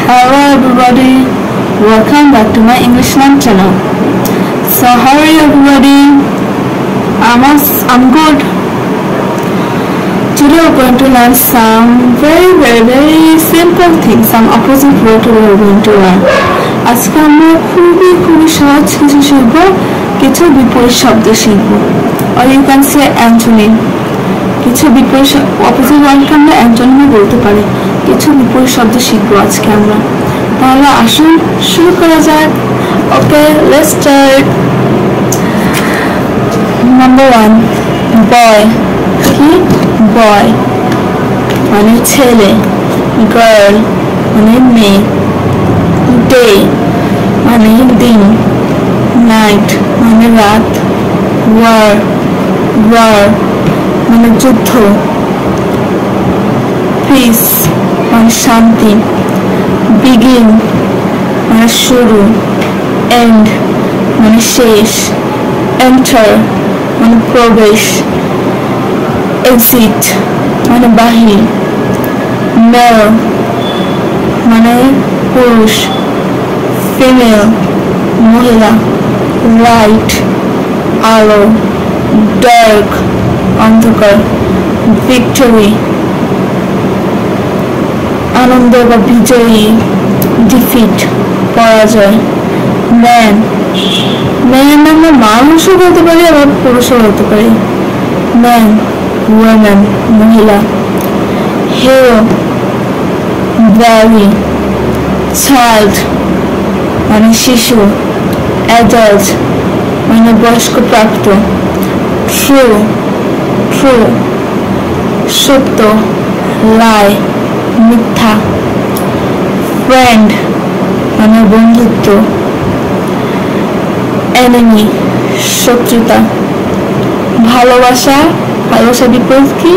Hello everybody, welcome back to my English Learn channel. So how are you everybody? I'm good. Today we're going to learn some very simple things, some opposite word we're going to learn. আজকে আমরা খুবই সহজ কিছু শিখব, কিছু বিপরীত শব্দ শিখব, or you can say antonym. কিছু বিপরীত অপোজিট ওয়ার্ডকে আমরা অ্যান্টোনিম বলতে পারি। কিছু বিপরীত শব্দ শিখবো আজকে আমরা। তাহলে আসুন শুরু করা যাক। ওকে, লেটস স্টার্ট। নাম্বার 1, বয়। কি? বয় মানে ছেলে, গার্ল মানে মেয়ে, ডে মানে দিন, নাইট মানে রাত, ওয়ার মানে যুদ্ধ, পিস মানে শান্তি, বিগিন মানে শুরু, এন্ড মানে শেষ, এন্টার মানে প্রবেশ, এক্সিট মানে বাহির, মেল মানে পুরুষ, ফিমেল মহিলা, লাইট আলো, ডার্ক অন্ধকার, ভিক্টরি আনন্দ বা বিজয়ী, ডিফিট পরাজয়, ম্যান আমরা মানুষও বলতে পারি আবার পুরুষও বলতে পারি, ম্যান ওয়ামেন মহিলা, হিরো ভ্যালি, চাইল্ড মানে শিশু, অ্যাডাল্ট মানে বয়স্কপ্রাপ্ত, ট্রু সত্য, লাই মিথ্যা, ফ্রেন্ড মানে বন্ধুত্ব, এনিমি শত্রুতা, ভালোবাসা বিপরীত কি?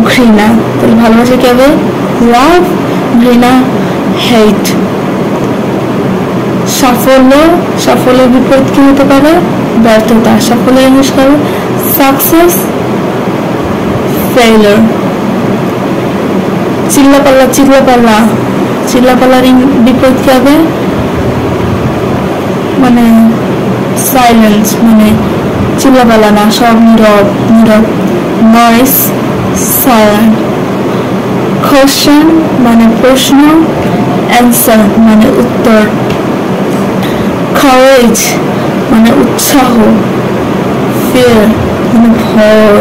ঘৃণা। তাহলে ভালোবাসা কি হবে? লাভ, ঘৃণা হেট। সাফল্যের বিপরীত কি হতে পারে? ব্যর্থতা। সাফল্যের ইংলিশ হবে সাকসেস, ফেইলিউর। চিল্লাপাল্লার বিপরীত কি হবে? মানে সাইলেন্স, মানে চিল্লাপাল্লা না, সব নীরব। Noise silent. কোশ্চেন মানে প্রশ্ন, অ্যান্সার মানে উত্তর। কারেজ মানে উৎসাহ, ফিয়ার মানে ভয়,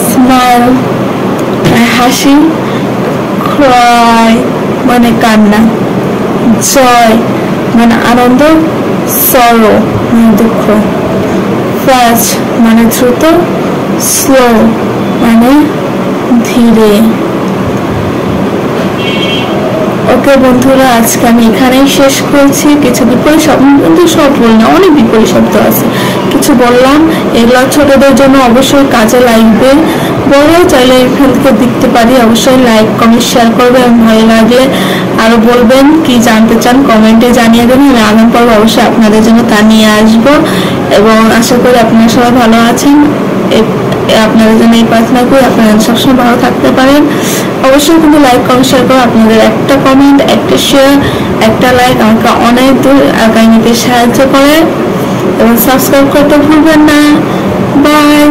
স্মাইল মানে হাসি, ক্রাই মানে কান্না, জয় মানে আনন্দ, সরো মানে দুঃখ, ফাস্ট মানে দ্রুত, স্লো মানে ধীরে। ওকে বন্ধুরা, আজকে আমি এখানেই শেষ করছি। কিছু বিপরীত শব্দ, কিন্তু সব বললাম, অনেক বিপরীত শব্দ আছে, কিছু বললাম। এগুলো ছোটদের জন্য অবশ্যই কাজে লাগবে। বড়ও চাইলে এখান থেকে দেখতে পারি। অবশ্যই লাইক কমেন্ট শেয়ার করবেন এবং ভালো লাগলে আরো বলবেন, কি জানতে চান কমেন্টে জানিয়ে দেবেন। আমি আগামী পর্ব অবশ্যই আপনাদের জন্য তা নিয়ে আসবো এবং আশা করি আপনারা সবাই ভালো আছেন। আপনাদের জন্য এই প্রার্থনা করি আপনারা সবসময় ভালো থাকতে পারেন। অবশ্যই কিন্তু লাইক কমেন্ট শেয়ার করো। আপনাদের একটা কমেন্ট, একটা শেয়ার, একটা লাইক আমাকে অনেক দূর আগামী নিতে সাহায্য করে এবং সাবস্ক্রাইব করতে ভুলবেন না। বাই।